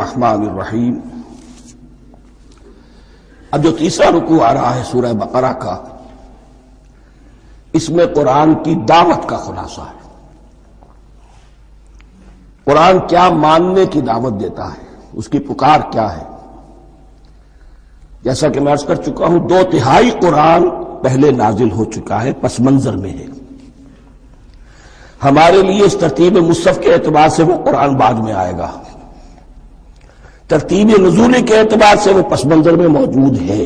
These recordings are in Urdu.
الرحمن الرحیم۔ اب جو تیسرا رکوع آ رہا ہے سورہ بقرہ کا، اس میں قرآن کی دعوت کا خلاصہ ہے۔ قرآن کیا ماننے کی دعوت دیتا ہے، اس کی پکار کیا ہے۔ جیسا کہ میں عرض کر چکا ہوں، 2/3 قرآن پہلے نازل ہو چکا ہے، پس منظر میں ہے۔ ہمارے لیے اس ترتیب مصحف کے اعتبار سے وہ قرآن بعد میں آئے گا، ترتیب نزولی کے اعتبار سے وہ پس منظر میں موجود ہے،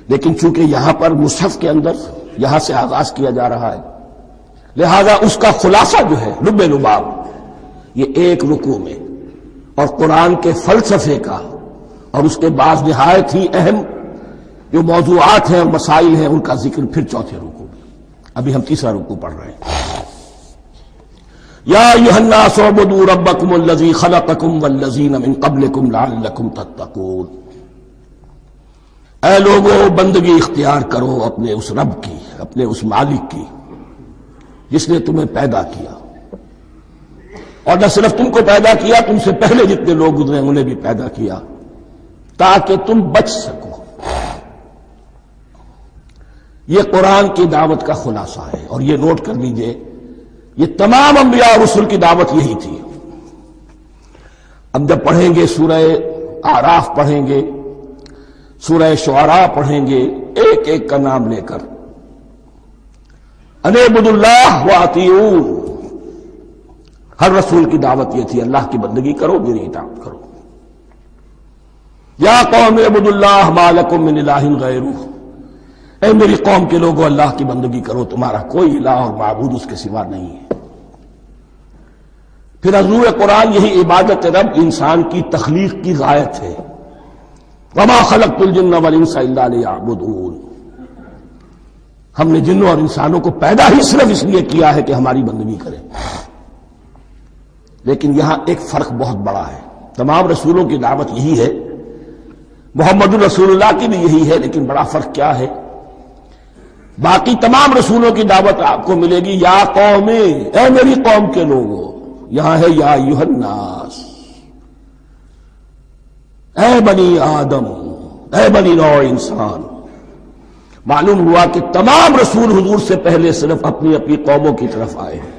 لیکن چونکہ یہاں پر مصحف کے اندر یہاں سے آغاز کیا جا رہا ہے، لہذا اس کا خلاصہ جو ہے لب لباب یہ ایک رکوع میں، اور قرآن کے فلسفے کا اور اس کے بعض نہایت ہی اہم جو موضوعات ہیں اور مسائل ہیں ان کا ذکر پھر چوتھے رکوع میں۔ ابھی ہم تیسرا رکوع پڑھ رہے ہیں۔ یا ایھا الناس اعبدوا ربکم الذی خلقکم والذین من قبلکم لعلکم تتقون۔ اے لوگو، بندگی اختیار کرو اپنے اس رب کی، اپنے اس مالک کی جس نے تمہیں پیدا کیا، اور نہ صرف تم کو پیدا کیا، تم سے پہلے جتنے لوگ گزرے انہیں بھی پیدا کیا تاکہ تم بچ سکو۔ یہ قرآن کی دعوت کا خلاصہ ہے، اور یہ نوٹ کر لیجئے، یہ تمام انبیاء اور رسل کی دعوت یہی تھی۔ اب جب پڑھیں گے سورہ اعراف پڑھیں گے، سورہ شعراء پڑھیں گے، ایک ایک کا نام لے کر ان اعبدوا اللہ واطیعون، ہر رسول کی دعوت یہ تھی، اللہ کی بندگی کرو، میری اطاعت کرو۔ یا قوم اعبدوا اللہ ما لکم من الہ غیرہ، اے میری قوم کے لوگوں، اللہ کی بندگی کرو، تمہارا کوئی الہ اور معبود اس کے سوا نہیں ہے۔ پھر حضور قرآن یہی عبادت رب انسان کی تخلیق کی غایت ہے۔ وما خلقت الجن والانس الا لیعبدون، ہم نے جنوں اور انسانوں کو پیدا ہی صرف اس لیے کیا ہے کہ ہماری بندگی کریں۔ لیکن یہاں ایک فرق بہت بڑا ہے۔ تمام رسولوں کی دعوت یہی ہے، محمد الرسول اللہ کی بھی یہی ہے، لیکن بڑا فرق کیا ہے؟ باقی تمام رسولوں کی دعوت آپ کو ملے گی یا قوم، اے میری قوم کے لوگوں، یہاں ہے یا ایھا الناس، اے بنی آدم، اے بنی نوع انسان۔ معلوم ہوا کہ تمام رسول حضور سے پہلے صرف اپنی اپنی قوموں کی طرف آئے ہیں۔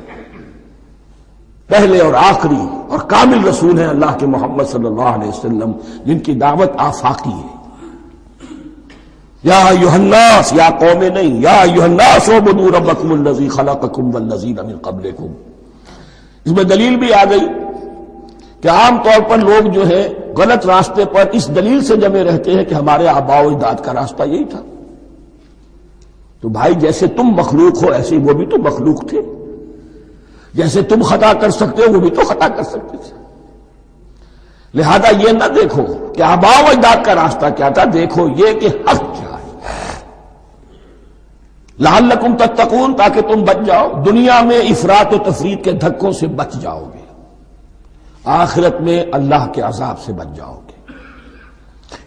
پہلے اور آخری اور کامل رسول ہیں اللہ کے محمد صلی اللہ علیہ وسلم، جن کی دعوت آفاقی ہے۔ یا ایھا الناس، یا قوم نہیں، یا ایھا الناس اعبدوا ربکم الذی خلقکم والذین من قبلکم۔ اس میں دلیل بھی آ گئی کہ عام طور پر لوگ جو ہے غلط راستے پر اس دلیل سے جمے رہتے ہیں کہ ہمارے آباء و اجداد کا راستہ یہی تھا۔ تو بھائی، جیسے تم مخلوق ہو ایسے وہ بھی تو مخلوق تھے، جیسے تم خطا کر سکتے ہو وہ بھی تو خطا کر سکتے تھے۔ لہذا یہ نہ دیکھو کہ آباء و اجداد کا راستہ کیا تھا، دیکھو یہ کہ حق کیا ہے۔ لعلکم تتقون، تاکہ تم بچ جاؤ، دنیا میں افراط و تفریط کے دھکوں سے بچ جاؤ گے، آخرت میں اللہ کے عذاب سے بچ جاؤ گے۔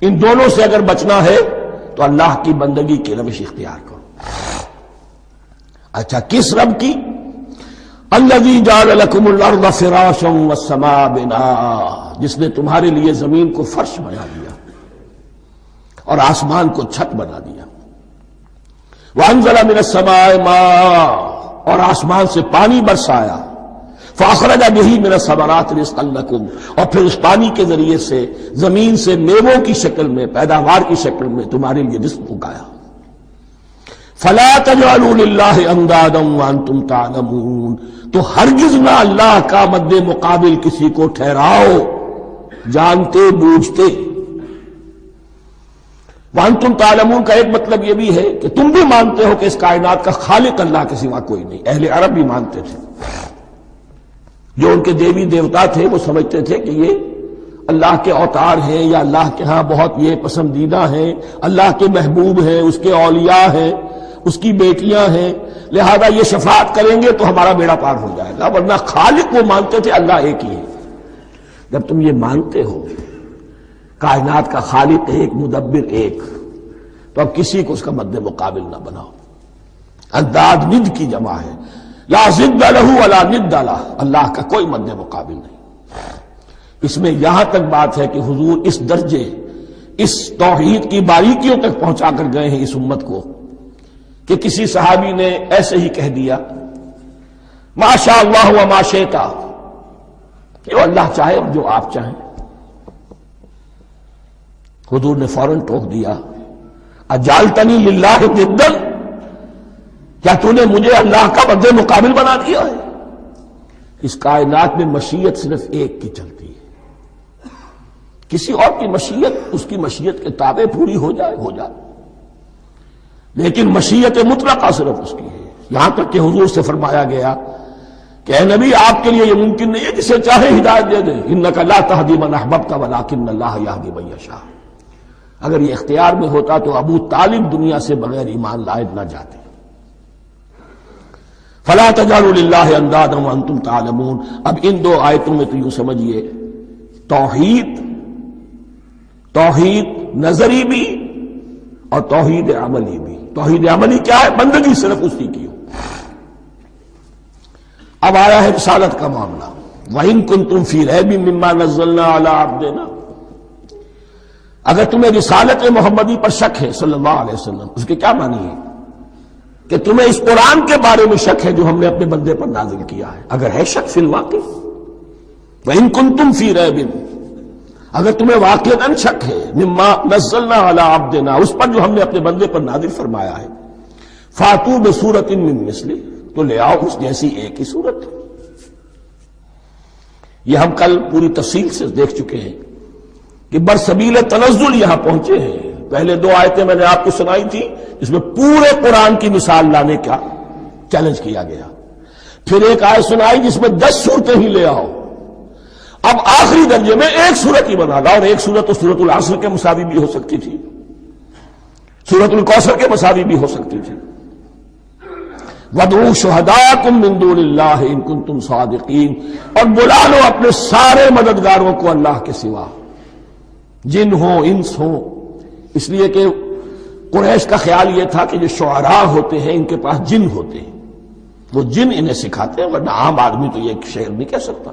ان دونوں سے اگر بچنا ہے تو اللہ کی بندگی کی روش اختیار کرو۔ اچھا، کس رب کی؟ الذی جعل لکم الارض فراشا والسماء بناء، جس نے تمہارے لیے زمین کو فرش بنا دیا اور آسمان کو چھت بنا دیا۔ وانزل من السماء ماء، اور آسمان سے پانی برسایا۔ فاخرج به من الثمرات رزقا لکم، اور پھر اس پانی کے ذریعے سے زمین سے میووں کی شکل میں، پیداوار کی شکل میں تمہارے لیے رزق اگایا۔ فلا تجعلوا للہ اندادا وانتم تعلمون، تو ہرگز نہ اللہ کا مد مقابل کسی کو ٹھہراؤ جانتے بوجھتے۔ وانتم تعلمون کا ایک مطلب یہ بھی ہے کہ تم بھی مانتے ہو کہ اس کائنات کا خالق اللہ کے سوا کوئی نہیں۔ اہل عرب بھی مانتے تھے، جو ان کے دیوی دیوتا تھے وہ سمجھتے تھے کہ یہ اللہ کے اوتار ہیں، یا اللہ کے ہاں بہت یہ پسندیدہ ہیں، اللہ کے محبوب ہیں، اس کے اولیاء ہیں، اس کی بیٹیاں ہیں، لہذا یہ شفاعت کریں گے تو ہمارا بیڑا پار ہو جائے گا۔ ورنہ خالق وہ مانتے تھے اللہ ایک ہی ہے۔ جب تم یہ مانتے ہو کائنات کا خالق ایک، مدبر ایک، تو اب کسی کو اس کا مد مقابل نہ بناؤ۔ انداد ند کی جمع ہے، لا ضد لہ ولا ند لہ، اللہ کا کوئی مد مقابل نہیں۔ اس میں یہاں تک بات ہے کہ حضور اس درجے، اس توحید کی باریکیوں تک پہنچا کر گئے ہیں اس امت کو کہ کسی صحابی نے ایسے ہی کہہ دیا ما شاء اللہ و ما شئت، جو اللہ چاہے اور جو آپ چاہیں۔ حضور نے فوراً ٹوک دیا اجعلتنی للہ ندا، کیا تو نے مجھے اللہ کا مد مقابل بنا دیا ہے؟ اس کائنات میں مشیت صرف ایک کی چلتی ہے، کسی اور کی مشیت اس کی مشیت کے تابع پوری ہو جائے، لیکن مشیت مطلقہ صرف اس کی ہے۔ یہاں تک کہ حضور سے فرمایا گیا کہ اے نبی آپ کے لیے یہ ممکن نہیں ہے جسے چاہے ہدایت دے دے، انک لا تہدی من احببت ولکن اللہ یہدی من یشاء۔ اگر یہ اختیار میں ہوتا تو ابو طالب دنیا سے بغیر ایمان لائے نہ جاتے۔ فلا تجعلوا للہ اندادا وانتم تعلمون۔ اب ان دو آیتوں میں تو یوں سمجھیے توحید نظری بھی اور توحید عملی بھی۔ توحید عملی کیا ہے؟ بندگی صرف اسی کی ہو۔ اب آیا ہے رسالت کا معاملہ، وَإِن كُنتُمْ فِي رَيْبٍ مِّمَّا نَزَّلْنَا عَلَىٰ عَبْدِنَا، اگر تمہیں رسالت محمدی پر شک ہے صلی اللہ علیہ وسلم، اس کے کیا معنی ہے؟ کہ تمہیں اس قرآن کے بارے میں شک ہے جو ہم نے اپنے بندے پر نازل کیا ہے۔ اگر ہے شک فی الواقع، وَإِن كُنتُمْ فِي رَيْبٍ، اگر تمہیں واقعتاً شک ہے مما نزلنا علی عبدنا، اس پر جو ہم نے اپنے بندے پر نازل فرمایا ہے، فاتوا بسورۃ من مثلہ، تو لے آؤ اس جیسی ایک ہی صورت۔ یہ ہم کل پوری تفصیل سے دیکھ چکے ہیں کہ برسبیل تنزل یہاں پہنچے ہیں۔ پہلے دو آیتیں میں نے آپ کو سنائی تھی جس میں پورے قرآن کی مثال لانے کا چیلنج کیا گیا، پھر ایک آیت سنائی جس میں 10 صورتیں ہی لے آؤ، اب آخری درجے میں ایک صورت ہی بنا لاؤ، اور ایک صورت تو سورۃ العصر کے مساوی بھی ہو سکتی تھی، سورۃ الکوثر کے مساوی بھی ہو سکتی تھی۔ وَادْعُوا شُهَدَاءَكُم مِّن دُونِ اللَّهِ إِن كُنتُمْ صَادِقِينَ، اور بلا لو اپنے سارے مددگاروں کو اللہ کے سوا، جن ہوں انس ہوں، اس لیے کہ قریش کا خیال یہ تھا کہ جو شعراء ہوتے ہیں ان کے پاس جن ہوتے ہیں، وہ جن انہیں سکھاتے ہیں، ورنہ عام آدمی تو یہ شعر نہیں کہہ سکتا۔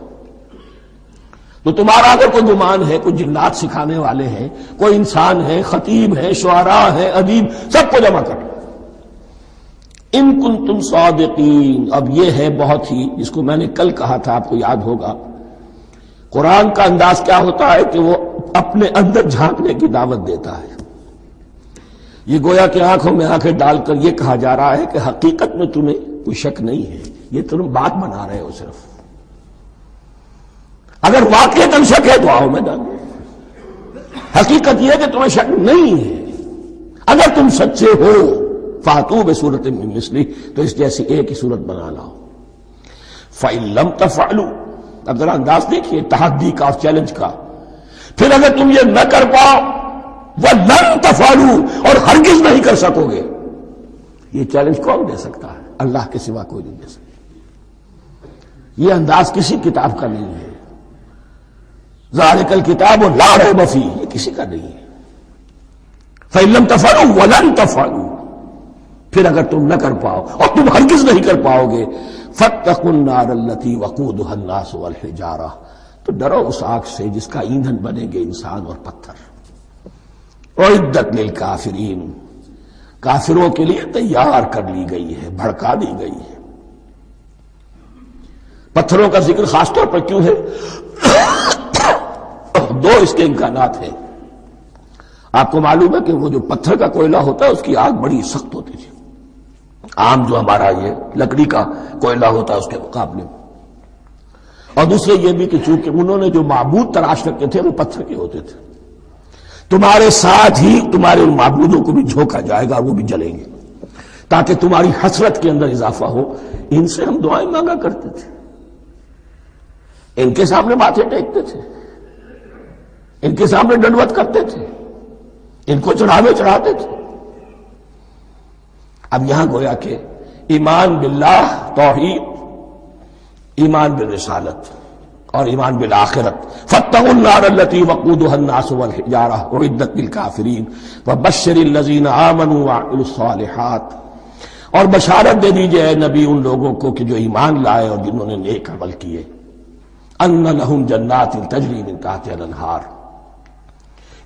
تو تمہارا اگر کوئی گمان ہے کوئی جنات سکھانے والے ہیں، کوئی انسان ہے، خطیب ہے، شعراء ہے، ادیب، سب کو جمع کر لو۔ ان کنتم صادقین، اب یہ ہے بہت ہی، جس کو میں نے کل کہا تھا آپ کو یاد ہوگا، قرآن کا انداز کیا ہوتا ہے کہ وہ اپنے اندر جھانکنے کی دعوت دیتا ہے۔ یہ گویا کہ آنکھوں میں آنکھیں ڈال کر یہ کہا جا رہا ہے کہ حقیقت میں تمہیں کوئی شک نہیں ہے، یہ تم بات بنا رہے ہو صرف، اگر واقعتاً شک ہے تو آؤ میدان میں، حقیقت یہ ہے کہ تمہیں شک نہیں ہے، اگر تم سچے ہو فاتوا بسورۃ من مثلہ، تو اس جیسی ایک ہی صورت بنا لاؤ۔ فإن لم تفعلوا، اب ذرا انداز دیکھیے تحدی کا اور چیلنج کا، پھر اگر تم یہ نہ کر پاؤ وَلَن تَفْعَلُوا، اور ہرگز نہیں کر سکو گے، یہ چیلنج کون دے سکتا ہے؟ اللہ کے سوا کوئی نہیں دے سکتا۔ یہ انداز کسی کتاب کا نہیں ہے، ذَلِكَ الْكِتَابُ لَا رَيْبَ فِيهِ، یہ کسی کا نہیں ہے۔ فَإِن لَمْ تَفْعَلُوا وَلَن تَفْعَلُوا، پھر اگر تم نہ کر پاؤ اور تم ہرگز نہیں کر پاؤ گے، فَاتَّقُوا النَّارَ الَّتِي وَقُودُهَا النَّاسُ وَالْحِجَارَةُ، تو ڈرو اس آگ سے جس کا ایندھن بنیں گے انسان اور پتھر۔ اعدت للکافرین، کافروں کے لیے تیار کر لی گئی ہے، بھڑکا دی گئی ہے۔ پتھروں کا ذکر خاص طور پر کیوں ہے؟ دو اس کے امکانات ہیں۔ آپ کو معلوم ہے کہ وہ جو پتھر کا کوئلہ ہوتا ہے اس کی آگ بڑی سخت ہوتی تھی، عام جو ہمارا یہ لکڑی کا کوئلہ ہوتا ہے اس کے مقابلے میں، اور دوسرے یہ بھی کہ چونکہ انہوں نے جو معبود تراش رکھے تھے وہ پتھر کے ہوتے تھے، تمہارے ساتھ ہی تمہارے ان معبودوں کو بھی جھونکا جائے گا اور وہ بھی جلیں گے، تاکہ تمہاری حسرت کے اندر اضافہ ہو۔ ان سے ہم دعائیں مانگا کرتے تھے، ان کے سامنے ماتھے ٹیکتے تھے، ان کے سامنے ڈنڈوت کرتے تھے، ان کو چڑھاوے چڑھاتے تھے۔ اب یہاں گویا کہ ایمان باللہ توحید، ایمان بالرسالت اور ایمان بالآخرت، فاتقوا النار التي وقودها الناس والحجارة اعدت للكافرین وبشر الذین آمنوا وعملوا الصالحات، اور بشارت دے دیجئے اے نبی ان لوگوں کو کہ جو ایمان لائے اور جنہوں نے نیک عمل کیے، ان لہم جنات تجری من تحتہا الانہار،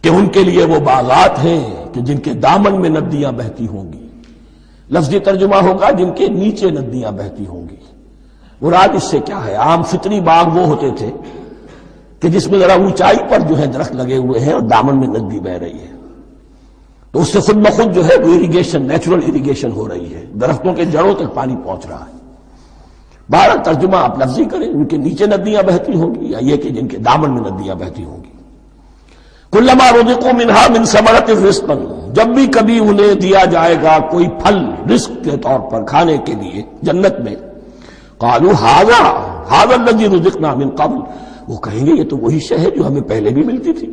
کہ ان کے لیے وہ باغات ہیں کہ جن کے دامن میں ندیاں بہتی ہوں گی. لفظی ترجمہ ہوگا جن کے نیچے ندیاں بہتی ہوں گی. مراد اس سے کیا ہے؟ عام فطری باغ وہ ہوتے تھے کہ جس میں ذرا اونچائی پر جو ہے درخت لگے ہوئے ہیں اور دامن میں ندی بہ رہی ہے، تو اس سے خود بخود جو ہے وہ اریگیشن، نیچرل اریگیشن ہو رہی ہے، درختوں کے جڑوں تک پانی پہنچ رہا ہے. بہرحال ترجمہ آپ لفظی کریں، ان کے نیچے ندیاں بہتی ہوں گی یا یہ کہ جن کے دامن میں ندیاں بہتی ہوں گی. کلما رزقوا منہا من ثمرۃ رزقا، جب بھی کبھی انہیں دیا جائے گا کوئی پھل رزق کے طور پر کھانے کے لیے جنت میں، قالوا ھذا الذی رزقنا من قبل، وہ کہیں گے یہ تو وہی شے ہے جو ہمیں پہلے بھی ملتی تھی.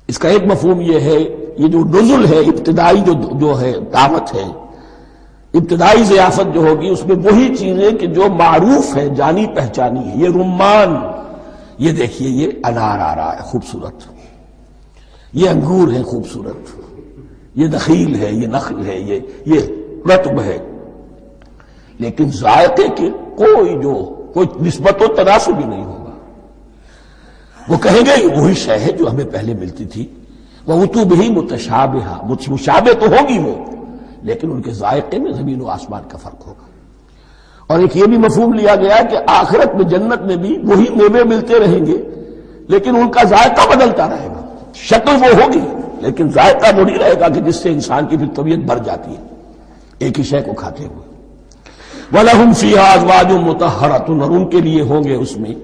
اس کا ایک مفہوم یہ ہے، یہ جو نزل ہے، ابتدائی جو ہے دعوت ہے، ابتدائی ضیافت جو ہوگی اس میں وہی چیزیں کہ جو معروف ہے، جانی پہچانی ہے. یہ رمان، یہ دیکھیے یہ انار آ رہا ہے خوبصورت، یہ انگور ہے خوبصورت، یہ نخیل ہے، یہ نخل ہے، یہ رطب ہے، لیکن ذائقے کے کوئی نسبت و تناسب بھی نہیں ہوگا. وہ کہیں گے یہ وہی شے ہے جو ہمیں پہلے ملتی تھی. وَأُتُوا بِهِ مُتَشَابِهًا، مشابہ تو ہوگی وہ، لیکن ان کے ذائقے میں زمین و آسمان کا فرق ہوگا. اور ایک یہ بھی مفہوم لیا گیا کہ آخرت میں جنت میں بھی وہی میوے ملتے رہیں گے، لیکن ان کا ذائقہ بدلتا رہے گا. شکل وہ ہوگی لیکن ذائقہ وہ نہیں رہے گا کہ جس سے انسان کی پھر طبیعت بھر جاتی ہے ایک ہی شے کو کھاتے ہوئے. وَلَهُمْ فِيهَا أَزْوَاجٌ مُطَهَّرَةٌ، اور ان کے لیے ہوں گے اس میں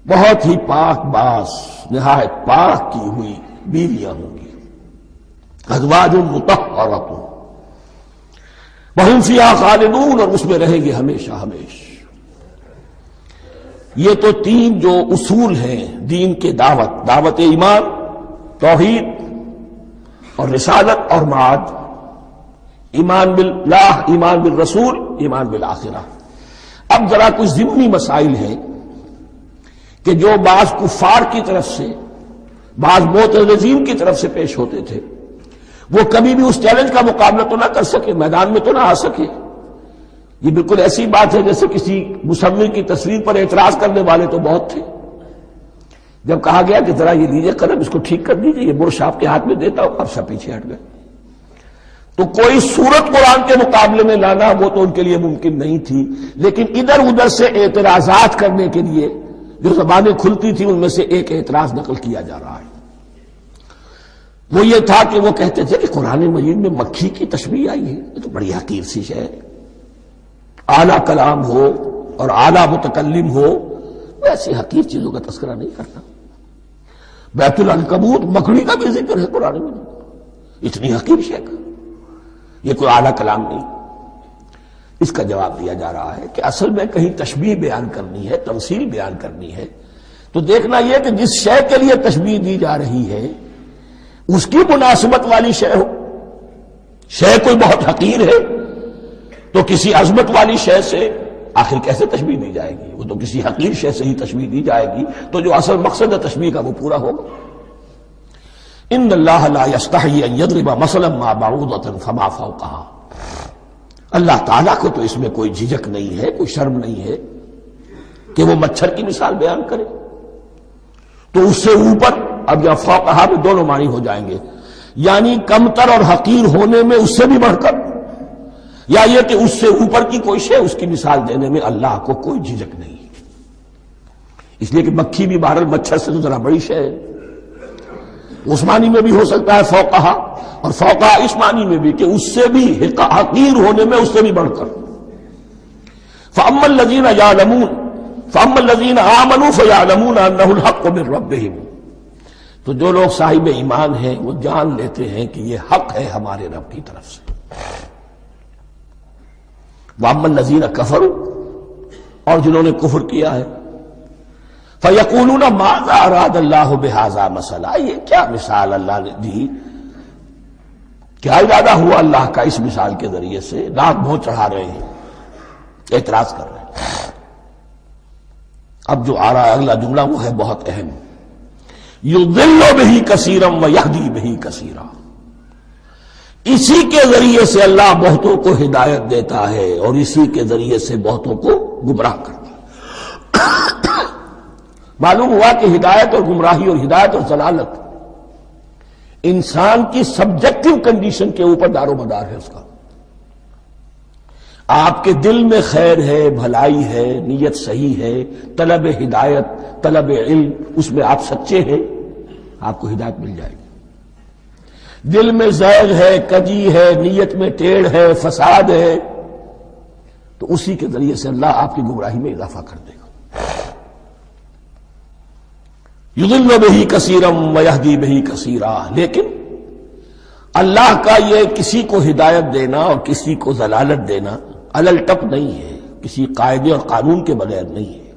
بہت ہی پاک باز، نہایت پاک کی ہوئی بیویاں ہوں گی. ازواج مطہرۃ وہم فیہا خالدون، اور اس میں رہیں گے ہمیشہ ہمیش. یہ تو تین جو اصول ہیں دین کے دعوت ایمان، توحید اور رسالت اور معاد، ایمان باللہ، ایمان بالرسول، ایمان بالآخرہ. اب ذرا کچھ ضمنی مسائل ہیں کہ جو بعض کفار کی طرف سے، بعض معترضین کی طرف سے پیش ہوتے تھے، وہ کبھی بھی اس چیلنج کا مقابلہ تو نہ کر سکے، میدان میں تو نہ آ سکے. یہ بالکل ایسی بات ہے جیسے کسی مصور کی تصویر پر اعتراض کرنے والے تو بہت تھے. جب کہا گیا کہ ذرا یہ لیجیے قلم، اس کو ٹھیک کر دیجیے، یہ برش آپ کے ہاتھ میں دیتا ہوں، اب سب پیچھے ہٹ گئے. تو کوئی صورت قرآن کے مقابلے میں لانا وہ تو ان کے لیے ممکن نہیں تھی، لیکن ادھر ادھر سے اعتراضات کرنے کے لیے جو زبانیں کھلتی تھی ان میں سے ایک اعتراض نقل کیا جا رہا ہے. وہ یہ تھا کہ وہ کہتے تھے کہ قرآن مجید میں مکھی کی تشبیہ آئی ہے، یہ تو بڑی حقیر سی شے ہے. اعلیٰ کلام ہو اور اعلیٰ متکلم ہو ویسی حقیر چیزوں کا تذکرہ نہیں کرتا. بیت العنکبوت مکڑی کا بھی ذکر ہے قرآن میں، اتنی حقیر شے کا، یہ کوئی اعلیٰ کلام نہیں. اس کا جواب دیا جا رہا ہے کہ اصل میں کہیں تشبیہ بیان کرنی ہے، تمثیل بیان کرنی ہے، تو دیکھنا یہ کہ جس شے کے لیے تشبیہ دی جا رہی ہے اس کی مناسبت والی شے ہو. شے کوئی بہت حقیر ہے تو کسی عظمت والی شے سے آخر کیسے تشبیہ دی جائے گی؟ وہ تو کسی حقیر شے سے ہی تشبیہ دی جائے گی تو جو اصل مقصد ہے تشبیہ کا وہ پورا ہوگا. ان اللہ لا یستحیی ان یضرب مثلا ما بعوضۃ فما فوقها، اللہ تعالیٰ کو تو اس میں کوئی جھجک نہیں ہے، کوئی شرم نہیں ہے کہ وہ مچھر کی مثال بیان کرے. تو اس سے اوپر، اب یا فوقها میں دونوں معنی ہو جائیں گے، یعنی کمتر اور حقیر ہونے میں اس سے بھی بڑھ کر، یا یہ کہ اس سے اوپر کی کوئی شے اس کی مثال دینے میں اللہ کو کوئی جھجک نہیں. اس لیے کہ مکھی بھی بہرحال مچھر سے تو ذرا بڑی شے ہے. اس معنی میں بھی ہو سکتا ہے فوقہا، اور فوقہا اس معنی میں بھی کہ اس سے بھی حقیر ہونے میں اس سے بھی بڑھ کر. فَأَمَّا الَّذِينَ يَعْلَمُونَ فَأَمَّا الَّذِينَ آمَنُوا فَيَعْلَمُونَ أَنَّهُ الْحَقُّ مِنْ رَبِّهِمْ، تو جو لوگ صاحب ایمان ہیں وہ جان لیتے ہیں کہ یہ حق ہے ہمارے رب کی طرف سے. وَأَمَّا الَّذِينَ كَفَرُوا، اور جنہوں نے کفر کیا ہے، فَيَقُولُونَ مَاذَا أَرَادَ اللَّهُ بِهَذَا مَثَلًا، یہ کیا مثال اللہ نے دی، کیا ارادہ ہوا اللہ کا اس مثال کے ذریعے سے. ناک منہ چڑھا رہے ہیں، اعتراض کر رہے ہیں. اب جو آ رہا ہے اگلا جملہ وہ ہے بہت اہم، یضل بہ کثیرا ویہدی بہ کثیرا، اسی کے ذریعے سے اللہ بہتوں کو ہدایت دیتا ہے اور اسی کے ذریعے سے بہتوں کو گمراہ کرتا ہے. معلوم ہوا کہ ہدایت اور گمراہی اور ہدایت اور ضلالت انسان کی سبجیکٹو کنڈیشن کے اوپر دار و مدار ہے اس کا. آپ کے دل میں خیر ہے، بھلائی ہے، نیت صحیح ہے، طلب ہدایت، طلب علم، اس میں آپ سچے ہیں، آپ کو ہدایت مل جائے گی. دل میں زیغ ہے، کجی ہے، نیت میں ٹیڑھ ہے، فساد ہے، تو اسی کے ذریعے سے اللہ آپ کی گمراہی میں اضافہ کر دے گا. یضل بہ کثیرا ویہدی بہ کثیرا. لیکن اللہ کا یہ کسی کو ہدایت دینا اور کسی کو ضلالت دینا علل ٹپ نہیں ہے، کسی قاعدے اور قانون کے بغیر نہیں ہے.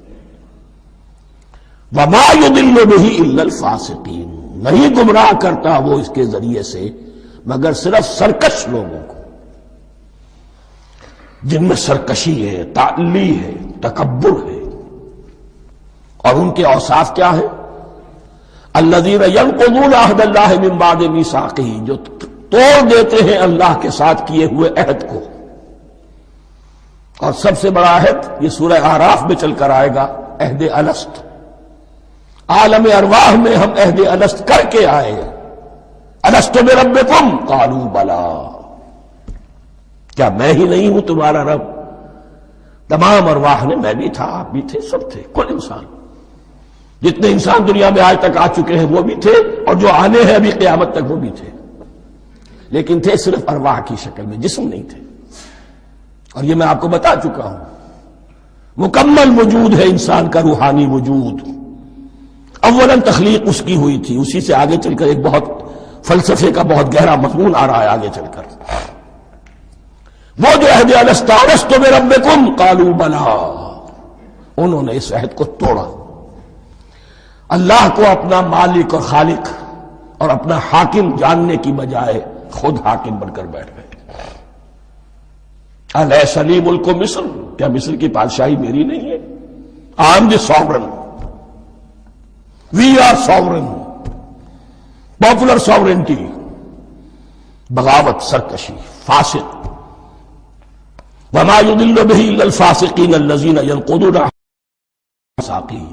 وما یضل بہ الا الفاسقین. نہیں گمراہ کرتا وہ اس کے ذریعے سے مگر صرف سرکش لوگوں کو، جن میں سرکشی ہے، تعلی ہے، تکبر ہے. اور ان کے اوصاف کیا ہے؟ الذین ینقضون عہد اللہ من بعد میثاقہ. جو توڑ دیتے ہیں اللہ کے ساتھ کیے ہوئے عہد کو. اور سب سے بڑا عہد یہ سورہ اعراف میں چل کر آئے گا، عہد الست. عالم ارواح میں ہم عہد الست کر کے آئے. الست بربکم قالوا بلا. کیا میں ہی نہیں ہوں تمہارا رب؟ تمام ارواح نے میں بھی تھا، آپ بھی تھے، سب تھے، کل انسان. جتنے انسان دنیا میں آج تک آ چکے ہیں وہ بھی تھے، اور جو آنے ہیں ابھی قیامت تک وہ بھی تھے. لیکن تھے صرف ارواح کی شکل میں، جسم نہیں تھے. اور یہ میں آپ کو بتا چکا ہوں، مکمل وجود ہے انسان کا روحانی وجود. اولاً تخلیق اس کی ہوئی تھی، اسی سے آگے چل کر ایک بہت فلسفے کا بہت گہرا مضمون آ رہا ہے آگے چل کر. وہ جو عہد الست الست بربکم قالوا بلا، انہوں نے اس عہد کو توڑا. اللہ کو اپنا مالک اور خالق اور اپنا حاکم جاننے کی بجائے خود حاکم بن کر بیٹھ گئے. الیس لی ملک مصر. کیا مصر کی بادشاہی میری نہیں ہے؟ I am the sovereign. We are sovereign. Popular sovereignty. بغاوت، سرکشی، فاسق. وما يضل به الا الفاسقين الذين ينقضون ميثاقه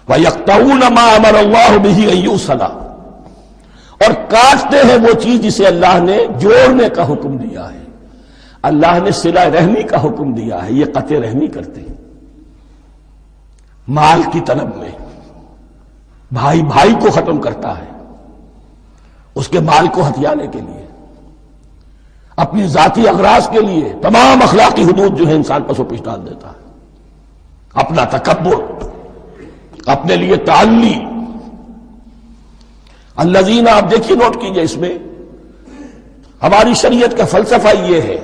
ويقطعون ما امر الله به ان يوصل. اور کاٹتے ہیں وہ چیز جسے اللہ نے جوڑنے کا حکم دیا ہے. اللہ نے صلہ رحمی کا حکم دیا ہے، یہ قطع رحمی کرتے ہیں. مال کی طلب میں بھائی بھائی کو ختم کرتا ہے، اس کے مال کو ہتھیانے کے لیے، اپنی ذاتی اغراض کے لیے. تمام اخلاقی حدود جو ہے انسان پس و پیش ڈال دیتا ہے. اپنا تکبر، اپنے لیے تعلی. الذین، آپ دیکھیے نوٹ کیجئے، اس میں ہماری شریعت کا فلسفہ یہ ہے.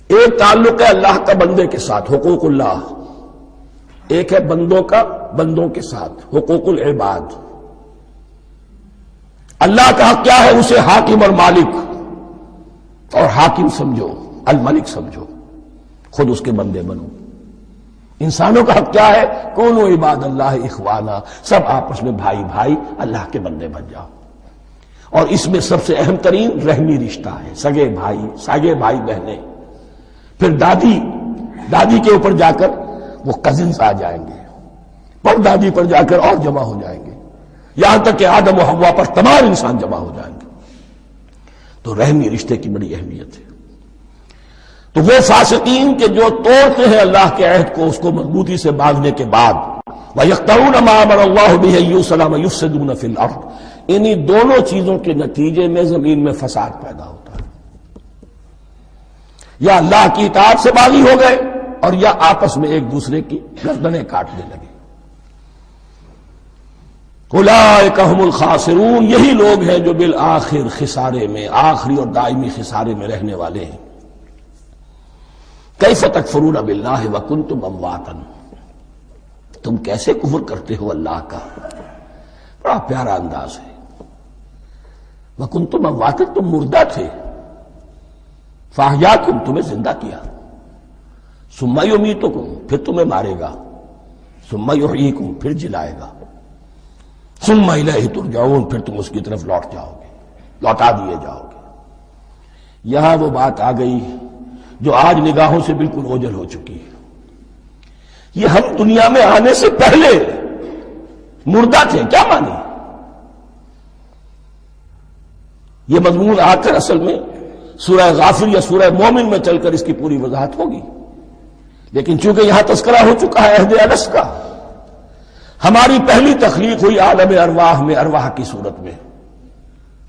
ایک تعلق ہے اللہ کا بندے کے ساتھ، حقوق اللہ. ایک ہے بندوں کا بندوں کے ساتھ، حقوق العباد. اللہ کا حق کیا ہے؟ اسے حاکم اور مالک، اور حاکم سمجھو، الملک سمجھو، خود اس کے بندے بنو. انسانوں کا حق کیا ہے؟ کونوا عباد اللہ اخوانا. سب آپس میں بھائی بھائی اللہ کے بندے بن جاؤ. اور اس میں سب سے اہم ترین رحمی رشتہ ہے، سگے بھائی، سگے بھائی بہنیں. پھر دادی کے اوپر جا کر وہ کزنز آ جائیں گے، پر دادی پر جا کر اور جمع ہو جائیں گے، یہاں تک کہ آدم و حوا پر تمام انسان جمع ہو جائیں گے. تو رحمی رشتے کی بڑی اہمیت ہے. تو وہ فاسقین کہ جو توڑتے ہیں اللہ کے عہد کو، اس کو مضبوطی سے باندھنے کے بعد، وَيَقْطَعُونَ مَا أَمَرَ اللَّهُ بِهِ أَن يُوصَلَ وَيُفْسِدُونَ فِي الْأَرْضِ. انہی دونوں چیزوں کے نتیجے میں زمین میں فساد پیدا ہوتا ہے. یا اللہ کی اطاعت سے باغی ہو گئے، اور یا آپس میں ایک دوسرے کی گردنیں کاٹنے لگے. اولئک هم الخاسرون. یہی لوگ ہیں جو بالآخر خسارے میں، آخری اور دائمی خسارے میں رہنے والے ہیں. کیف تکفرون باللہ وکنتم امواتا. تم کیسے کفر کرتے ہو اللہ کا؟ بڑا پیارا انداز ہے. وکنتم امواتا، تم مردہ تھے، فاحیاکم، تمہیں زندہ کیا، ثم یمیتکم، پھر تمہیں مارے گا، ثم یحییکم، پھر جلائے گا، ثم الیہ ترجعون، پھر تم اس کی طرف لوٹ جاؤ گے، لوٹا دیے جاؤ گے. یہاں وہ بات آ گئی جو آج نگاہوں سے بالکل اوجھل ہو چکی ہے. یہ ہم دنیا میں آنے سے پہلے مردہ تھے، کیا مانی؟ یہ مضمون آ کر اصل میں سورہ غافر یا سورہ مومن میں چل کر اس کی پوری وضاحت ہوگی، لیکن چونکہ یہاں تذکرہ ہو چکا ہے عہد الست کا، ہماری پہلی تخلیق ہوئی عالم ارواح میں، ارواح کی صورت میں،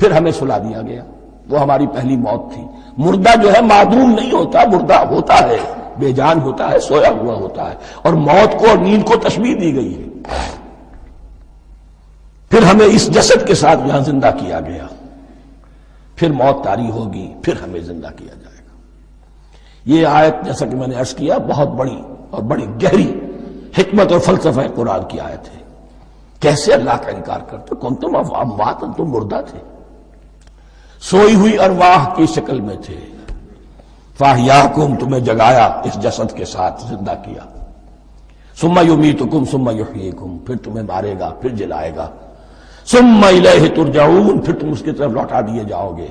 پھر ہمیں سلا دیا گیا، وہ ہماری پہلی موت تھی۔ مردہ جو ہے معدوم نہیں ہوتا، مردہ ہوتا ہے، بے جان ہوتا ہے، سویا ہوا ہوتا ہے، اور موت کو اور نیند کو تشبیہ دی گئی ہے۔ پھر ہمیں اس جسد کے ساتھ یہاں زندہ کیا گیا، پھر موت طاری ہوگی، پھر ہمیں زندہ کیا جائے گا۔ یہ آیت جیسا کہ میں نے عرض کیا بہت بڑی اور بڑی گہری حکمت اور فلسفہ قرآن کی آیت ہے۔ کیسے اللہ کا انکار کرتے؟ کنتم اموات، تم مردہ تھے، سوئی ہوئی ارواح کی شکل میں تھے، فاحیاکم، تمہیں جگایا اس جسد کے ساتھ زندہ کیا، ثم یمیتکم ثم یحییکم، پھر تمہیں مارے گا، پھر جلائے گا، ثم الیہ ترجعون، پھر تم اس کی طرف لوٹا دیے جاؤ گے۔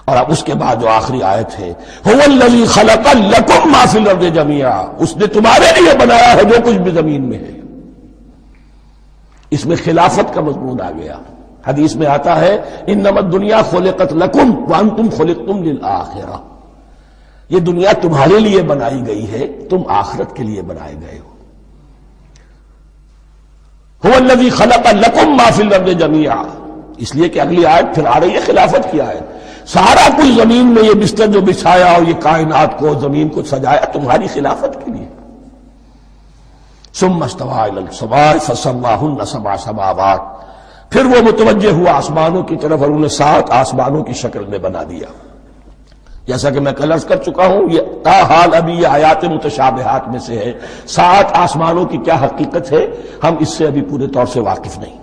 اور اب اس کے بعد جو آخری آیت ہے، هو الذی خلق لکم ما فی الارض جمیعا، اس نے تمہارے لیے بنایا ہے جو کچھ بھی زمین میں ہے۔ اس میں خلافت کا مضمون آ گیا۔ حدیث میں آتا ہے انما الدنیا خلقت لکم وانتم خلقتم للآخرہ، یہ دنیا تمہارے لیے بنائی گئی ہے، تم آخرت کے لیے بنائے گئے ہو۔ هو الذی خلق لکم ما فی الارض جمیعا، اس لیے کہ اگلی آیت پھر آ رہی ہے خلافت کی آیت، سارا کچھ زمین میں یہ بستر جو بچھایا اور یہ کائنات کو، زمین کو سجایا تمہاری خلافت کے لیے۔ ثم استوى الى السماء فسواهن سبع سماوات، پھر وہ متوجہ ہوا آسمانوں کی طرف اور انہیں 7 آسمانوں کی شکل میں بنا دیا۔ جیسا کہ میں کل عرض کر چکا ہوں، یہ تاحال ابھی یہ آیات متشابہات میں سے ہے۔ 7 آسمانوں کی کیا حقیقت ہے ہم اس سے ابھی پورے طور سے واقف نہیں۔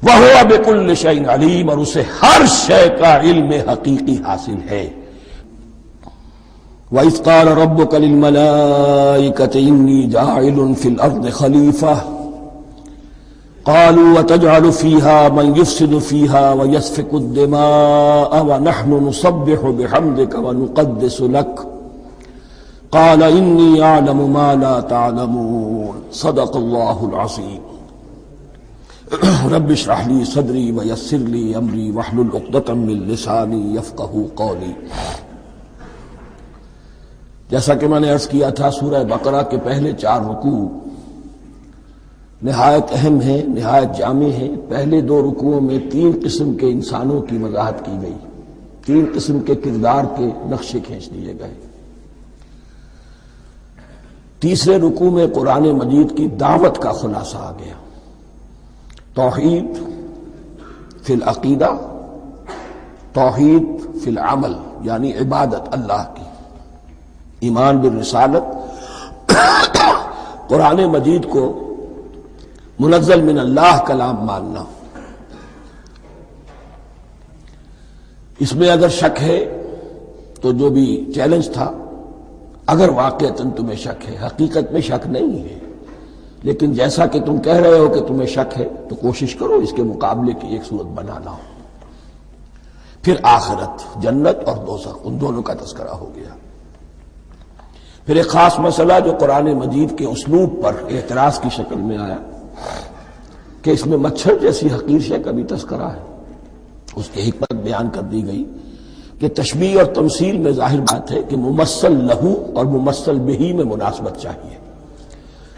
وَهُوَ بِكُلِّ شَيْءٍ عَلِيمٌ، اور اسے ہر شے کا علم حقیقی حاصل ہے۔ وَإِذْ قَالَ رَبُّكَ لِلْمَلَائِكَةِ إِنِّي جَاعِلٌ فِي الْأَرْضِ خَلِيفَةً قَالُوا وَتَجْعَلُ فِيهَا مَن يُفْسِدُ فِيهَا وَيَسْفِكُ الدِّمَاءَ وَنَحْنُ نُسَبِّحُ بِحَمْدِكَ وَنُقَدِّسُ لَكَ قَالَ إِنِّي أَعْلَمُ مَا لَا تَعْلَمُونَ صدق اللَّهُ الْعَظِيمُ۔ رب اشرح لي صدري ويسر لي امري واحلل عقدة من لساني يفقهوا قولي۔ جیسا کہ میں نے عرض کیا تھا، سورہ بقرہ کے پہلے 4 رکوع نہایت اہم ہیں، نہایت جامع ہیں۔ پہلے 2 رکوعوں میں 3 قسم کے انسانوں کی وضاحت کی گئی، 3 قسم کے کردار کے نقشے کھینچ دیے گئے۔ تیسرے رکوع میں قرآن مجید کی دعوت کا خلاصہ آ گیا، توحید فی العقیدہ، توحید فی العمل، یعنی عبادت اللہ کی، ایمان بالرسالت، قرآن مجید کو منزل من اللہ کلام ماننا۔ اس میں اگر شک ہے تو جو بھی چیلنج تھا، اگر واقعتاً تمہیں شک ہے، حقیقت میں شک نہیں ہے، لیکن جیسا کہ تم کہہ رہے ہو کہ تمہیں شک ہے تو کوشش کرو اس کے مقابلے کی ایک صورت بنانا ہو۔ پھر آخرت، جنت اور دوزخ، ان دونوں کا تذکرہ ہو گیا۔ پھر ایک خاص مسئلہ جو قرآن مجید کے اسلوب پر اعتراض کی شکل میں آیا کہ اس میں مچھر جیسی حقیر شے کا بھی تذکرہ ہے، اس کی حکمت بیان کر دی گئی کہ تشبیہ اور تمثیل میں ظاہر بات ہے کہ ممثل لہو اور ممثل بہی میں مناسبت چاہیے۔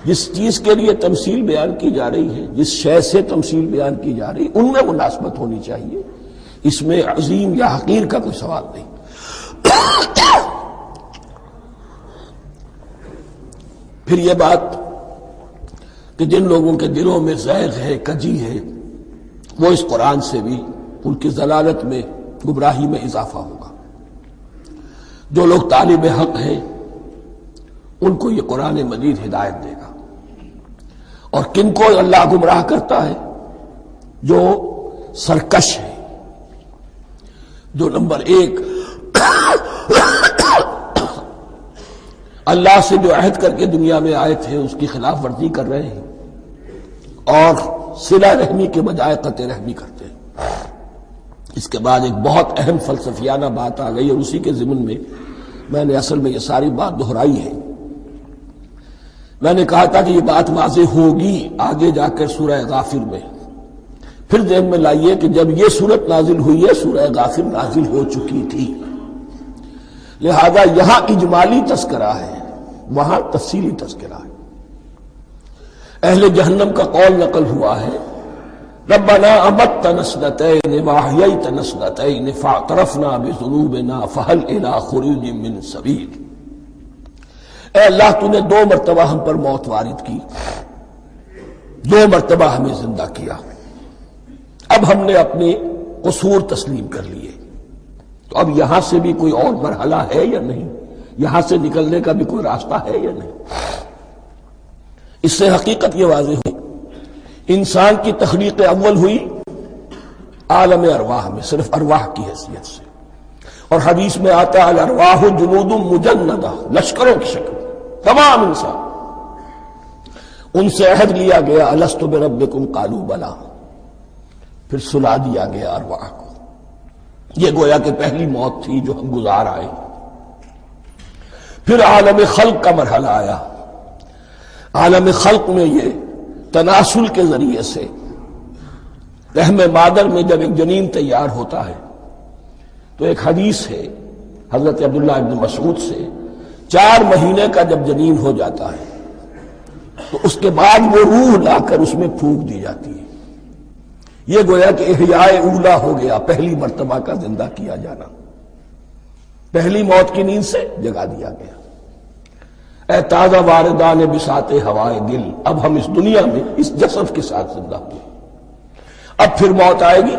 جس چیز کے لیے تمثیل بیان کی جا رہی ہے، جس شے سے تمثیل بیان کی جا رہی ہے، ان میں مناسبت ہونی چاہیے، اس میں عظیم یا حقیر کا کوئی سوال نہیں۔ پھر یہ بات کہ جن لوگوں کے دلوں میں زیغ ہے، کجی ہے، وہ اس قرآن سے بھی ان کی ضلالت میں، گمراہی میں اضافہ ہوگا۔ جو لوگ طالب حق ہیں ان کو یہ قرآن مجید ہدایت دے گا، اور کن کو اللہ گمراہ کرتا ہے؟ جو سرکش ہے، جو نمبر 1 اللہ سے جو عہد کر کے دنیا میں آئے تھے اس کی خلاف ورزی کر رہے ہیں، اور صلہ رحمی کے بجائے قطع رحمی کرتے ہیں۔ اس کے بعد ایک بہت اہم فلسفیانہ بات آ گئی، اور اسی کے ضمن میں میں نے اصل میں یہ ساری بات دہرائی ہے میں نے کہا تھا کہ یہ بات واضح ہوگی آگے جا کر سورہ غافر میں. پھر ذہن میں لائیے کہ جب یہ صورت نازل ہوئی ہے سورہ غافر نازل ہو چکی تھی، لہذا یہاں اجمالی تذکرہ ہے، وہاں تفصیلی تذکرہ ہے. اہل جہنم کا قول نقل ہوا ہے، ربنا امتنا اثنتین واحییتنا اثنتین فاعترفنا بذنوبنا فہل الی خروج من سبیل. اے اللہ تو نے 2 مرتبہ ہم پر موت وارد کی، 2 مرتبہ ہمیں زندہ کیا، اب ہم نے اپنے قصور تسلیم کر لیے، تو اب یہاں سے بھی کوئی اور مرحلہ ہے یا نہیں، یہاں سے نکلنے کا بھی کوئی راستہ ہے یا نہیں. اس سے حقیقت یہ واضح ہوئی انسان کی تخلیق اول ہوئی عالم ارواح میں، صرف ارواح کی حیثیت سے، اور حدیث میں آتا ہے الارواح جنود مجندہ، لشکروں کی شکل تمام انسان. ان سے عہد لیا گیا الست بربکم قالوا بلا، پھر سلا دیا گیا ارواح کو. یہ گویا کہ پہلی موت تھی جو ہم گزار آئے. پھر عالم خلق کا مرحلہ آیا. عالم خلق میں یہ تناسل کے ذریعے سے رحم مادر میں جب ایک جنین تیار ہوتا ہے تو ایک حدیث ہے حضرت عبداللہ ابن مسعود سے، 4 مہینے کا جب جنین ہو جاتا ہے تو اس کے بعد وہ روح لا کر اس میں پھونک دی جاتی ہے. یہ گویا کہ احیاء اولا ہو گیا، پہلی مرتبہ کا زندہ کیا جانا، پہلی موت کی نیند سے جگا دیا گیا. اے تازہ واردان بساط ہوائے دل، اب ہم اس دنیا میں اس جسد کے ساتھ زندہ ہوئے، اب پھر موت آئے گی،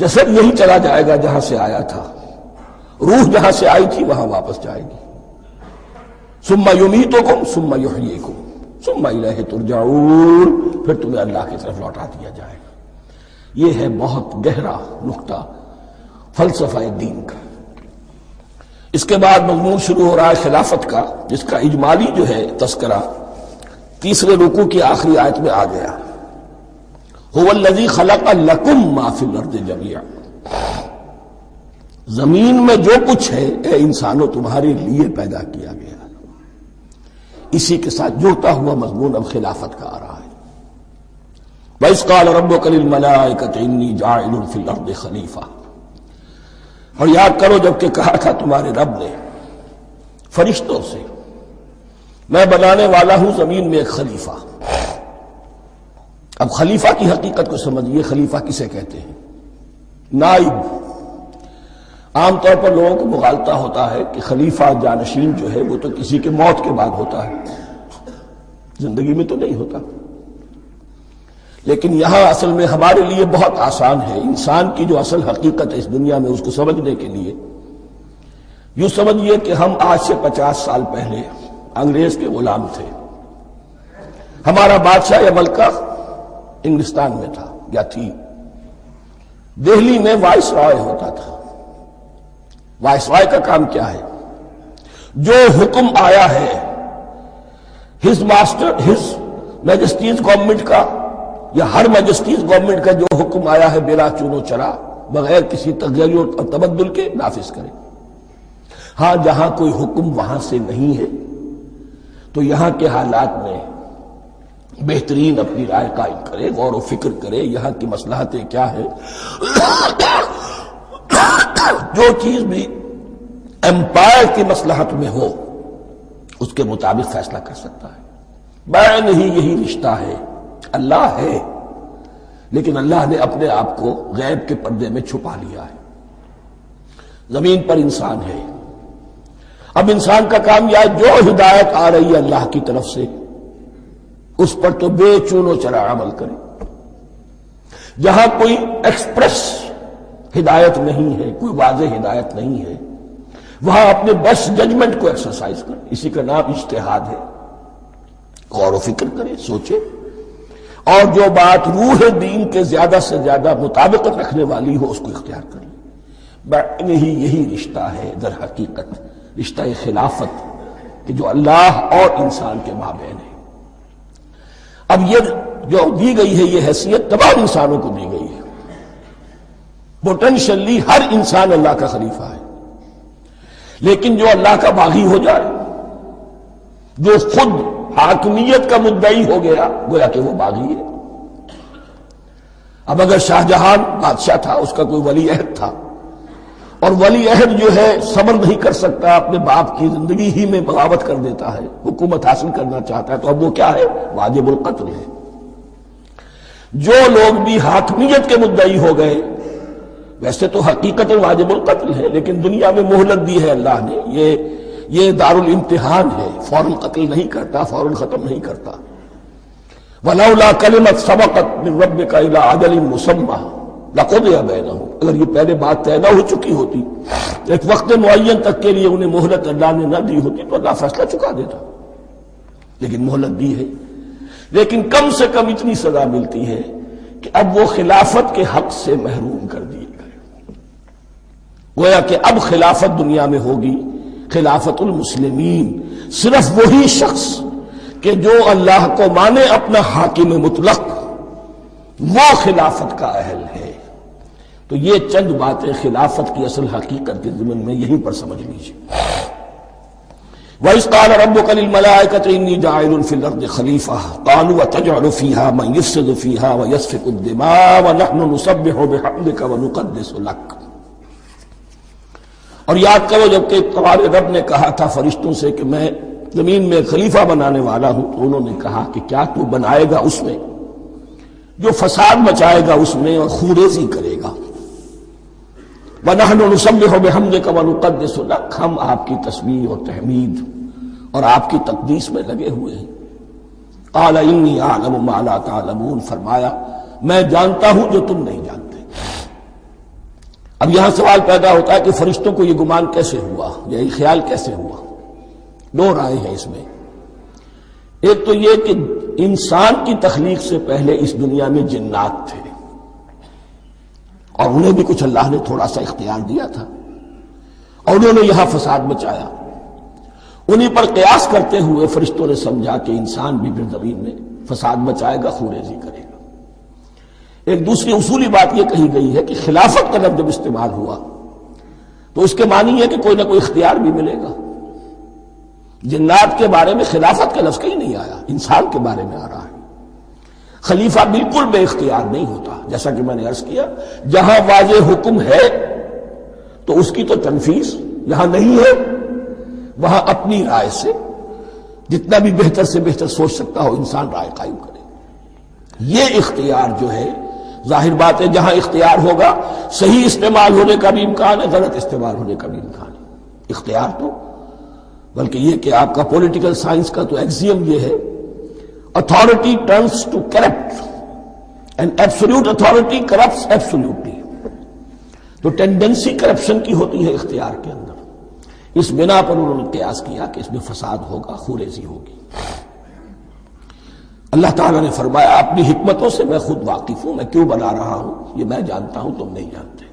جسد یہی چلا جائے گا جہاں سے آیا تھا، روح جہاں سے آئی تھی وہاں واپس جائے گی. ثم یمیتکم ثم یحییکم ثم الیہ ترجعون، پھر تمہیں اللہ کی طرف لوٹا دیا جائے گا. یہ ہے بہت گہرا نقطہ فلسفہ دین کا. اس کے بعد مضمون شروع ہو رہا ہے خلافت کا، جس کا اجمالی جو ہے تذکرہ 3 رکوع کی آخری آیت میں آ گیا. هو الذی خلق لکم ما فی الارض جمیعا، زمین میں جو کچھ ہے اے انسانوں تمہارے لیے پیدا کیا گیا. اسی کے ساتھ جڑتا ہوا مضمون اب خلافت کا آ رہا ہے. وَإِذْ قَالَ رَبُّكَ لِلْمَلَائِكَةِ إِنِّي جَاعِلٌ فِي الْأَرْضِ خَلِيفَةً، اور یاد کرو جب کہ کہا تھا تمہارے رب نے فرشتوں سے میں بنانے والا ہوں زمین میں ایک خلیفہ. اب خلیفہ کی حقیقت کو سمجھیے. خلیفہ کسے کہتے ہیں؟ نائب. عام طور پر لوگوں کو مغالطہ ہوتا ہے کہ خلیفہ جانشین جو ہے وہ تو کسی کے موت کے بعد ہوتا ہے، زندگی میں تو نہیں ہوتا. لیکن یہاں اصل میں ہمارے لیے بہت آسان ہے. انسان کی جو اصل حقیقت ہے اس دنیا میں اس کو سمجھنے کے لیے یوں سمجھیے کہ ہم آج سے 50 سال پہلے انگریز کے غلام تھے. ہمارا بادشاہ یا ملکہ انگلستان میں تھا یا تھی. دہلی میں وائس رائے ہوتا تھا. وائس رائے کا کام کیا ہے؟ جو حکم آیا ہے his master his majesty's government کا یا ہر میجسٹیز گورنمنٹ کا جو حکم آیا ہے بلا چون و چرا بغیر کسی تغیر اور تبدل کے نافذ کرے. ہاں جہاں کوئی حکم وہاں سے نہیں ہے تو یہاں کے حالات میں بہترین اپنی رائے قائم کرے، غور و فکر کرے یہاں کی مصلحتیں کیا ہے. جو چیز بھی امپائر کی مصلحت میں ہو اس کے مطابق فیصلہ کر سکتا ہے. بین ہی یہی رشتہ ہے. اللہ ہے لیکن اللہ نے اپنے آپ کو غیب کے پردے میں چھپا لیا ہے. زمین پر انسان ہے. اب انسان کا کام یہ ہے جو ہدایت آ رہی ہے اللہ کی طرف سے اس پر تو بے چون و چرا عمل کرے. جہاں کوئی ایکسپریس ہدایت نہیں ہے، کوئی واضح ہدایت نہیں ہے، وہاں اپنے بیسٹ ججمنٹ کو ایکسرسائز کرے. اسی کا نام اجتہاد ہے. غور و فکر کرے، سوچے، اور جو بات روح دین کے زیادہ سے زیادہ مطابقت رکھنے والی ہو اس کو اختیار کرے. بین ہی یہی رشتہ ہے در حقیقت رشتہ خلافت کہ جو اللہ اور انسان کے مابین ہے. اب یہ جو دی گئی ہے یہ حیثیت تمام انسانوں کو دی گئی ہے. پوٹینشلی ہر انسان اللہ کا خلیفہ ہے. لیکن جو اللہ کا باغی ہو جائے، جو خود حاکمیت کا مدعی ہو گیا، گویا کہ وہ باغی ہے۔ اب اگر شاہ جہان بادشاہ تھا، اس کا کوئی ولی عہد تھا، اور ولی عہد جو ہے صبر نہیں کر سکتا، اپنے باپ کی زندگی ہی میں بغاوت کر دیتا ہے، حکومت حاصل کرنا چاہتا ہے، تو اب وہ کیا ہے؟ واجب القتل ہے۔ جو لوگ بھی حاکمیت کے مدعی ہو گئے، ویسے تو حقیقت واجب القتل ہے، لیکن دنیا میں مہلت دی ہے اللہ نے، یہ دارالامتحان ہے، فوراً قتل نہیں کرتا، فوراً ختم نہیں کرتا۔ وَلَوْلَا كَلِمَةٌ سَبَقَتْ مِن رَبِّكَ إِلَىٰ أَجَلٍ مُّسَمًّى لَقُضِيَ بَيْنَهُمْ، اگر یہ پہلے بات طے نہ ہو چکی ہوتی، ایک وقت معین تک کے لیے انہیں مہلت اللہ نے نہ دی ہوتی، تو اللہ فیصلہ چکا دیتا، لیکن مہلت دی ہے۔ لیکن کم سے کم اتنی سزا ملتی ہے کہ اب وہ خلافت کے حق سے محروم کر دیے گئے، گویا کہ اب خلافت دنیا میں ہوگی خلافت المسلمین، صرف وہی شخص کہ جو اللہ کو مانے اپنا حاکم مطلق، وہ خلافت کا اہل ہے۔ تو یہ چند باتیں خلافت کی اصل حقیقت کے ضمن میں یہیں پر سمجھ لیجیے۔ وَإِذْ قَالَ رَبُّكَ لِلْمَلَائِكَةِ إِنِّي جَاعِلٌ فِي الْأَرْضِ خَلِيفَةً قَالُوا أَتَجْعَلُ فِيهَا مَن يُفْسِدُ فِيهَا وَيَسْفِكُ الدِّمَاءَ وَنَحْنُ نُسَبِّحُ بِحَمْدِكَ وَنُقَدِّسُ لَكَ۔ اور یاد کرو جبکہ تمہارے رب نے کہا تھا فرشتوں سے کہ میں زمین میں خلیفہ بنانے والا ہوں، تو انہوں نے کہا کہ کیا تو بنائے گا اس میں جو فساد مچائے گا اس میں اور خوریزی کرے گا۔ وَنَحْنُ نُسَبِّحُ بِحَمْدِكَ وَنُقَدِّسُ لَكَ، ہم آپ کی تسبیح اور تحمید اور آپ کی تقدیس میں لگے ہوئے ہیں۔ قَالَ إِنِّي أَعْلَمُ مَا لَا تَعْلَمُونَ، فرمایا میں جانتا ہوں جو تم نہیں جانتے۔ اب یہاں سوال پیدا ہوتا ہے کہ فرشتوں کو یہ گمان کیسے ہوا، یہ خیال کیسے ہوا؟ دو رائے ہیں اس میں۔ ایک تو یہ کہ انسان کی تخلیق سے پہلے اس دنیا میں جنات تھے، اور انہیں بھی کچھ اللہ نے تھوڑا سا اختیار دیا تھا، اور انہوں نے یہاں فساد مچایا۔ انہیں پر قیاس کرتے ہوئے فرشتوں نے سمجھا کہ انسان بھی پھر زمین میں فساد مچائے گا، خوریزی کرے گا۔ ایک دوسری اصولی بات یہ کہی گئی ہے کہ خلافت کا لفظ جب استعمال ہوا تو اس کے معنی ہے کہ کوئی نہ کوئی اختیار بھی ملے گا۔ جنات کے بارے میں خلافت کا لفظ کہیں نہیں آیا، انسان کے بارے میں آ رہا ہے۔ خلیفہ بالکل بے اختیار نہیں ہوتا، جیسا کہ میں نے عرض کیا، جہاں واضح حکم ہے تو اس کی تو تنفیذ، جہاں نہیں ہے وہاں اپنی رائے سے جتنا بھی بہتر سے بہتر سوچ سکتا ہو انسان رائے قائم کرے۔ یہ اختیار جو ہے، ظاہر بات ہے جہاں اختیار ہوگا صحیح استعمال ہونے کا بھی امکان ہے، غلط استعمال ہونے کا بھی امکان ہے۔ اختیار تو بلکہ یہ کہ آپ کا پولیٹیکل سائنس کا تو ایکسیم یہ ہے، authority turns to corrupt and absolute authority corrupts absolutely۔ تو ٹینڈنسی کرپشن کی ہوتی ہے اختیار کے اندر، اس بنا پر انہوں نے قیاس کیا کہ اس میں فساد ہوگا، خوریزی ہوگی۔ اللہ تعالیٰ نے فرمایا اپنی حکمتوں سے میں خود واقف ہوں، میں کیوں بنا رہا ہوں یہ میں جانتا ہوں، تم نہیں جانتے۔